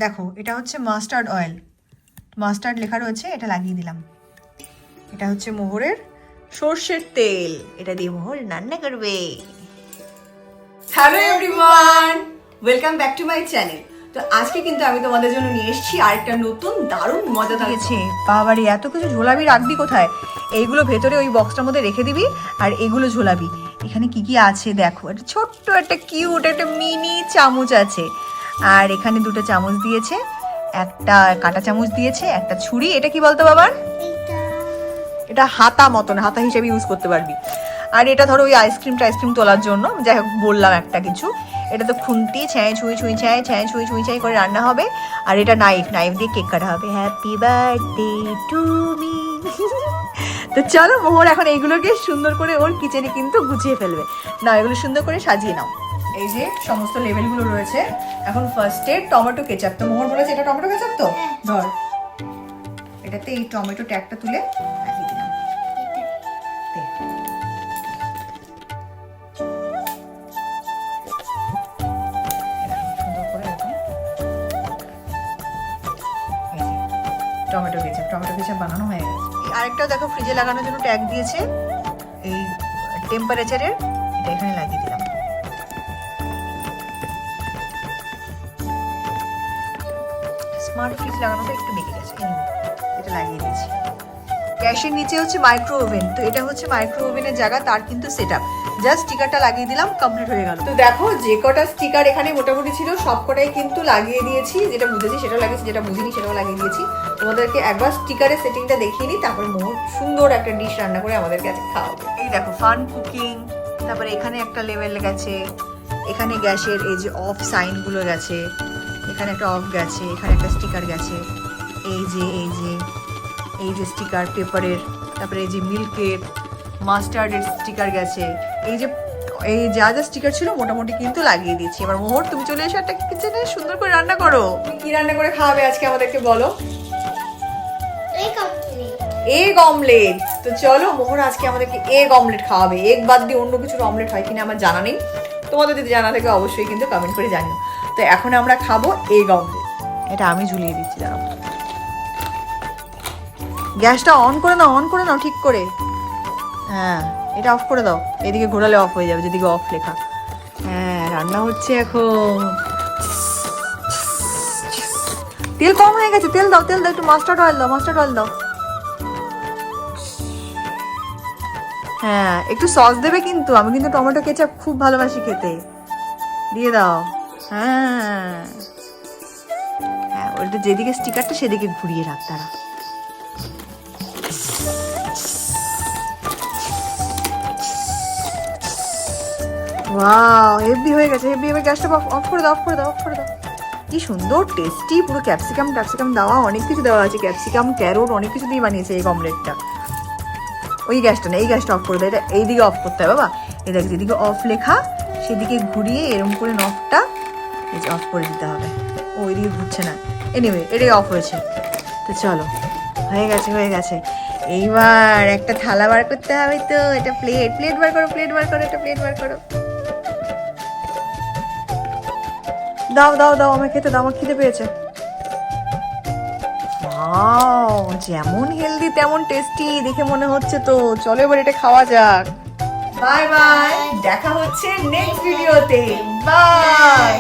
দেখো এটা হচ্ছে মাস্টার্ড অয়েল, মাস্টার্ড লেখা রয়েছে, এটা লাগিয়ে দিলাম। এটা হচ্ছে মোহরের সর্ষের তেল, এটা দিয়ে মোহর রান্না করবে। Hello everyone, welcome back to my channel. তো আজকে কিন্তু আমি তোমাদের জন্য নিয়ে এসেছি আরেকটা নতুন দারুণ মজা দিয়েছে। বাবারে এত কিছু ঝোলাবি, রাখবি কোথায়? এইগুলো ভেতরে ওই বক্সটার মধ্যে রেখে দিবি আর এগুলো ঝোলাবি। এখানে কি কি আছে দেখো, একটা ছোট্ট একটা কিউট একটা মিনি চামচ আছে, আর এখানে দুটো চামচ দিয়েছে, একটা কাঁটা চামচ দিয়েছে, একটা ছুরি। এটা কি বলতো বাবার? এটা হাতা মতন, হাতা হিসেবে ইউজ করতে পারবি। আর এটা ধরো ওই আইসক্রিম তোলার জন্য, যাই হোক বললাম একটা কিছু। এটা তো খুন্তি, ছ্যাঁ ছুঁই ছুঁই করে রান্না হবে। আর এটা নাইফ দিয়ে কেক কাটা হবে। Happy birthday to me. তো চলো, মোহর এখন এইগুলোকে সুন্দর করে ওর কিচেনে কিন্তু গুছিয়ে ফেলবে। না, এগুলো সুন্দর করে সাজিয়ে নাও। এই যে সমস্ত লেভেলগুলো রয়েছে। এখন ফার্স্টে টমেটো কেচাপ, তো মোহর বলেছে এটা টমেটো কেচাপ, তো ধর এটাতে এই টমেটো ট্যাগটা তুলে লাগিয়ে দিলাম। টমেটো কেচাপ বানানো হয়ে গেছে। আরেকটাও দেখো ফ্রিজে লাগানোর জন্য ট্যাগ দিয়েছে, এই টেম্পারেচারের, এটা এখানে লাগিয়ে দিলাম। স্মার্ট ফ্রিজ লাগানোটা একটু বেঁকে গেছে, এটা লাগিয়ে দিয়েছি। গ্যাসের নিচে হচ্ছে মাইক্রো ওভেন, তো এটা হচ্ছে মাইক্রো ওভেনের জায়গা, তার কিন্তু সেটআপ। জাস্ট স্টিকারটা লাগিয়ে দিলাম, কমপ্লিট হয়ে গেল। তো দেখো যে কটা স্টিকার এখানে মোটামুটি ছিল সব কটাই কিন্তু লাগিয়ে দিয়েছি। যেটা বুঝেছি সেটাও লাগিয়েছি, যেটা বুঝিনি সেটাও লাগিয়ে দিয়েছি। তোমাদেরকে একবার স্টিকারের সেটিংটা দেখিয়ে নিই, তারপরে মোর সুন্দর একটা ডিশ রান্না করে আমাদেরকে আজকে খাওয়াবে। এই দেখো ফান কুকিং, তারপরে এখানে একটা লেভেল গেছে, এখানে গ্যাসের এই যে অফ সাইনগুলো গেছে, এখানে একটা অফ গেছে, এখানে একটা স্টিকার গেছে, এই যে স্টিকার পেপারের, তারপরে এই যে মিল্কের, মাস্টার্ডের স্টিকার গেছে। এই যা স্টিকার ছিল মোটামুটি কিন্তু লাগিয়ে দিয়েছি। এবার মোহর তুমি চলে এসো একটা কিচেনে, সুন্দর করে রান্না করো। তুমি কি রান্না করে খাওয়াবে আজকে আমাদেরকে বলো? Egg omelette. তো চলো, মোহর আজকে আমাদেরকে এগ অমলেট খাওয়াবে। এগ বাদ দিয়ে অন্য কিছুর অমলেট হয় কিনা আমার জানা নেই, তোমাদের যদি জানা থাকে অবশ্যই কিন্তু কমেন্ট করে জানিও। তো এখন আমরা খাবো এগ অমলেট। এটা আমি ঝুলিয়ে দিচ্ছি, দাঁড়াও। গ্যাসটা অন করে নাও ঠিক করে। হ্যাঁ, এটা অফ করে দাও, এদিকে ঘোরালে অফ হয়ে যাবে, যেদিকে অফ লেখা। হ্যাঁ, রান্না হচ্ছে এখন। তেল কম হয়ে গেছে, তেল দাও একটু, মাস্টার্ড অয়েল দাও। হ্যাঁ, একটু সস দেবে কিন্তু, আমি কিন্তু টমেটো কেচাপ খুব ভালোবাসি খেতে। দিয়ে দাও। হ্যাঁ, ওটা যেদিকে স্টিকারটা সেদিকে ঘুরিয়ে রাখ, তারা। ওয়াও, হেভি হয়ে গেছে, হেভি। এবার গ্যাসটা অফ করে দাও। কি সুন্দর টেস্টি, পুরো ক্যাপসিকাম দেওয়া, অনেক কিছু দেওয়া আছে, ক্যাপসিকাম, ক্যারোট, অনেক কিছু দিয়ে বানিয়েছে এই অমলেটটা। ওই গ্যাসটা না, এই গ্যাসটা অফ করে দাও। এটা এইদিকে অফ করতে হবে বাবা। এই দেখ, যেদিকে অফ লেখা সেদিকে ঘুরিয়ে এরকম করে নবটা এই যে অফ করে দিতে হবে। ওইদিকে ঘুরছে না, এনিওয়ে এটাই অফ হয়েছে। তো চলো, হয়ে গেছে। এইবার একটা থালা বার করতে হবে, তো এটা প্লেট বার করো, একটা প্লেট বার করো। দাও আমার খেতে দাও, আমার খিদে পেয়েছে। যেমন হেলদি তেমন টেস্টি দেখে মনে হচ্ছে, তো চলো এবার এটা খাওয়া যাক। বাই বাই, দেখা হচ্ছে নেক্সট ভিডিওতে। বাই।